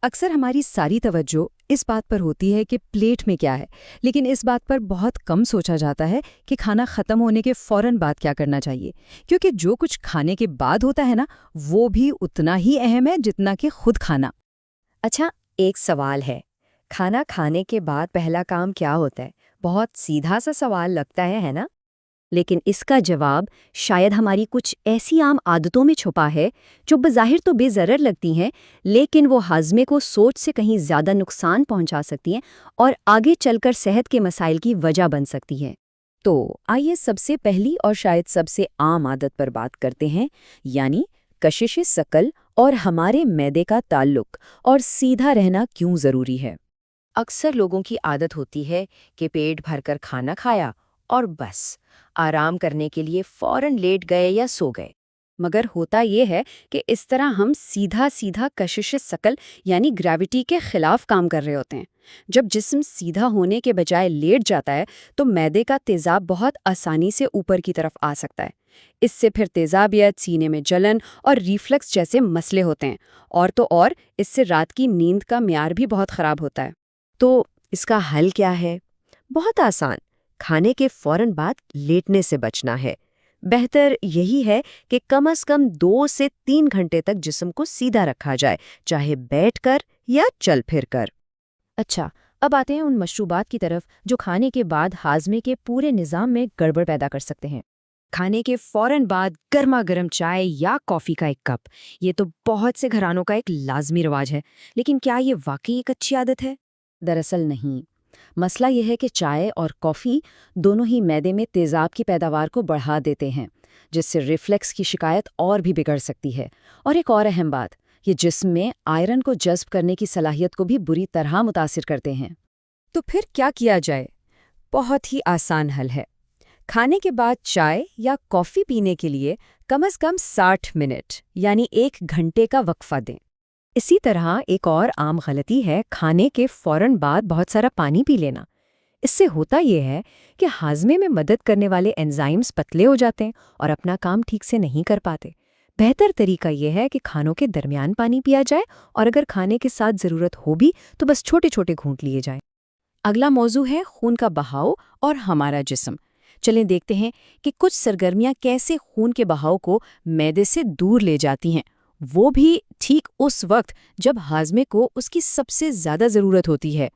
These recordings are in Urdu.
اکثر ہماری ساری توجہ اس بات پر ہوتی ہے کہ پلیٹ میں کیا ہے، لیکن اس بات پر بہت کم سوچا جاتا ہے کہ کھانا ختم ہونے کے فوراً بعد کیا کرنا چاہیے، کیونکہ جو کچھ کھانے کے بعد ہوتا ہے نا، وہ بھی اتنا ہی اہم ہے جتنا کہ خود کھانا۔ اچھا، ایک سوال ہے، کھانا کھانے کے بعد پہلا کام کیا ہوتا ہے؟ بہت سیدھا سا سوال لگتا ہے نا؟ لیکن اس کا جواب شاید ہماری کچھ ایسی عام عادتوں میں چھپا ہے جو بظاہر تو بے ضرر لگتی ہیں، لیکن وہ ہاضمے کو سوچ سے کہیں زیادہ نقصان پہنچا سکتی ہیں اور آگے چل کر صحت کے مسائل کی وجہ بن سکتی ہیں۔ تو آئیے سب سے پہلی اور شاید سب سے عام عادت پر بات کرتے ہیں، یعنی کشش ثقل اور ہمارے معدے کا تعلق اور سیدھا رہنا کیوں ضروری ہے۔ اکثر لوگوں کی عادت ہوتی ہے کہ پیٹ بھر کر کھانا کھایا اور بس آرام کرنے کے لیے فوراً لیٹ گئے یا سو گئے۔ مگر ہوتا یہ ہے کہ اس طرح ہم سیدھا سیدھا کشش ثقل یعنی گریوٹی کے خلاف کام کر رہے ہوتے ہیں۔ جب جسم سیدھا ہونے کے بجائے لیٹ جاتا ہے تو معدے کا تیزاب بہت آسانی سے اوپر کی طرف آ سکتا ہے۔ اس سے پھر تیزابیت، سینے میں جلن اور ریفلکس جیسے مسئلے ہوتے ہیں، اور تو اور اس سے رات کی نیند کا معیار بھی بہت خراب ہوتا ہے۔ تو اس کا حل کیا ہے؟ بہت آسان، کھانے کے فوراً بعد لیٹنے سے بچنا ہے۔ بہتر یہی ہے کہ کم از کم 2 سے 3 گھنٹے تک جسم کو سیدھا رکھا جائے، چاہے بیٹھ کر یا چل پھر کر۔ اچھا، اب آتے ہیں ان مشروبات کی طرف جو کھانے کے بعد ہاضمے کے پورے نظام میں گڑبڑ پیدا کر سکتے ہیں۔ کھانے کے فوراً بعد گرما گرم چائے یا کافی کا ایک کپ، یہ تو بہت سے گھرانوں کا ایک لازمی رواج ہے، لیکن کیا یہ واقعی ایک اچھی عادت ہے؟ دراصل نہیں۔ مسئلہ یہ ہے کہ چائے اور کافی دونوں ہی معدے میں تیزاب کی پیداوار کو بڑھا دیتے ہیں، جس سے ریفلیکس کی شکایت اور بھی بگڑ سکتی ہے۔ اور ایک اور اہم بات، یہ جسم میں آئرن کو جذب کرنے کی صلاحیت کو بھی بری طرح متاثر کرتے ہیں۔ تو پھر کیا کیا جائے؟ بہت ہی آسان حل ہے۔ کھانے کے بعد چائے یا کافی پینے کے لیے کم از کم 60 منٹ یعنی 1 گھنٹے کا وقفہ دیں۔ اسی طرح ایک اور عام غلطی ہے کھانے کے فوراً بعد بہت سارا پانی پی لینا۔ اس سے ہوتا یہ ہے کہ ہاضمے میں مدد کرنے والے انزائمز پتلے ہو جاتے ہیں اور اپنا کام ٹھیک سے نہیں کر پاتے۔ بہتر طریقہ یہ ہے کہ کھانوں کے درمیان پانی پیا جائے، اور اگر کھانے کے ساتھ ضرورت ہو بھی تو بس چھوٹے چھوٹے گھونٹ لیے جائیں۔ اگلا موضوع ہے خون کا بہاؤ اور ہمارا جسم۔ چلیں دیکھتے ہیں کہ کچھ سرگرمیاں کیسے خون کے بہاؤ کو معدے سے دور لے جاتی ہیں، وہ بھی ٹھیک اس وقت جب ہاضمے کو اس کی سب سے زیادہ ضرورت ہوتی ہے،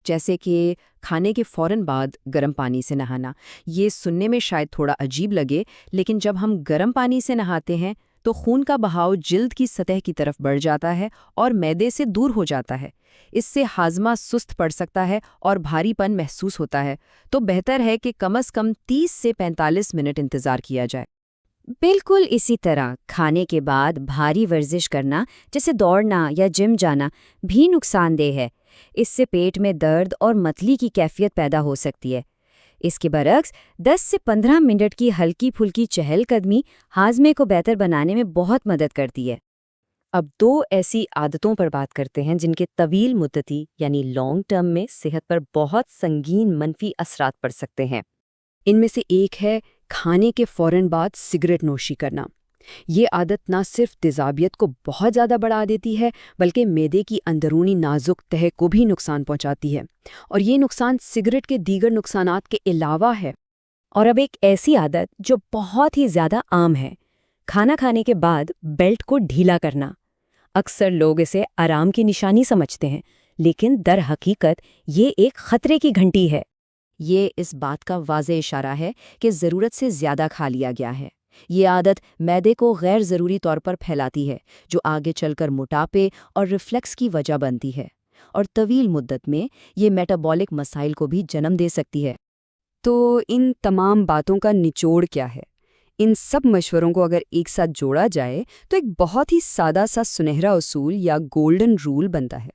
جیسے کہ کھانے کے فوراً بعد گرم پانی سے نہانا۔ یہ سننے میں شاید تھوڑا عجیب لگے، لیکن جب ہم گرم پانی سے نہاتے ہیں تو خون کا بہاؤ جلد کی سطح کی طرف بڑھ جاتا ہے اور معدے سے دور ہو جاتا ہے۔ اس سے ہاضمہ سست پڑ سکتا ہے اور بھاری پن محسوس ہوتا ہے، تو بہتر ہے کہ کم از کم 30 سے 45 منٹ انتظار کیا جائے۔ بالکل اسی طرح کھانے کے بعد بھاری ورزش کرنا، جیسے دوڑنا یا جم جانا، بھی نقصان دہ ہے۔ اس سے پیٹ میں درد اور متلی کی کیفیت پیدا ہو سکتی ہے۔ اس کے برعکس 10 سے 15 منٹ کی ہلکی پھلکی چہل قدمی ہاضمے کو بہتر بنانے میں بہت مدد کرتی ہے۔ اب 2 ایسی عادتوں پر بات کرتے ہیں جن کے طویل مدتی یعنی لانگ ٹرم میں صحت پر بہت سنگین منفی اثرات پڑ سکتے ہیں۔ ان میں سے ایک ہے کھانے کے فوراً بعد سگریٹ نوشی کرنا۔ یہ عادت نہ صرف تیزابیت کو بہت زیادہ بڑھا دیتی ہے بلکہ معدے کی اندرونی نازک تہہ کو بھی نقصان پہنچاتی ہے، اور یہ نقصان سگریٹ کے دیگر نقصانات کے علاوہ ہے۔ اور اب ایک ایسی عادت جو بہت ہی زیادہ عام ہے، کھانا کھانے کے بعد بیلٹ کو ڈھیلا کرنا۔ اکثر لوگ اسے آرام کی نشانی سمجھتے ہیں، لیکن در حقیقت یہ ایک خطرے کی گھنٹی ہے۔ یہ اس بات کا واضح اشارہ ہے کہ ضرورت سے زیادہ کھا لیا گیا ہے۔ یہ عادت معدے کو غیر ضروری طور پر پھیلاتی ہے، جو آگے چل کر موٹاپے اور ریفلکس کی وجہ بنتی ہے، اور طویل مدت میں یہ میٹابولک مسائل کو بھی جنم دے سکتی ہے۔ تو ان تمام باتوں کا نچوڑ کیا ہے؟ ان سب مشوروں کو اگر ایک ساتھ جوڑا جائے تو ایک بہت ہی سادہ سا سنہرا اصول یا گولڈن رول بنتا ہے۔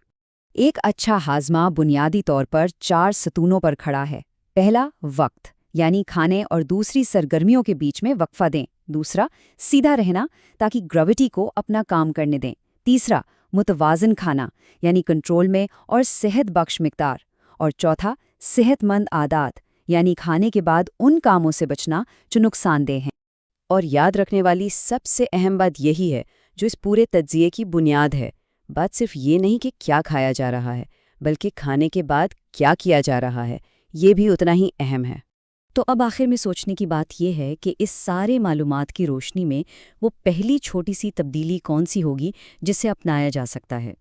ایک اچھا ہاضمہ بنیادی طور پر 4 ستونوں پر کھڑا ہے۔ پہلا، وقت، یعنی کھانے اور دوسری سرگرمیوں کے بیچ میں وقفہ دیں۔ دوسرا، سیدھا رہنا تاکہ گریوٹی کو اپنا کام کرنے دیں۔ تیسرا، متوازن کھانا، یعنی کنٹرول میں اور صحت بخش مقدار۔ اور چوتھا، صحت مند عادات، یعنی کھانے کے بعد ان کاموں سے بچنا جو نقصان دہ ہیں۔ اور یاد رکھنے والی سب سے اہم بات یہی ہے جو اس پورے تجزیے کی بنیاد ہے، بات صرف یہ نہیں کہ کیا کھایا جا رہا ہے، بلکہ کھانے کے بعد کیا کیا جا رہا ہے، یہ بھی اتنا ہی اہم ہے۔ تو اب آخر میں سوچنے کی بات یہ ہے کہ اس سارے معلومات کی روشنی میں وہ پہلی چھوٹی سی تبدیلی کون سی ہوگی جسے اپنایا جا سکتا ہے؟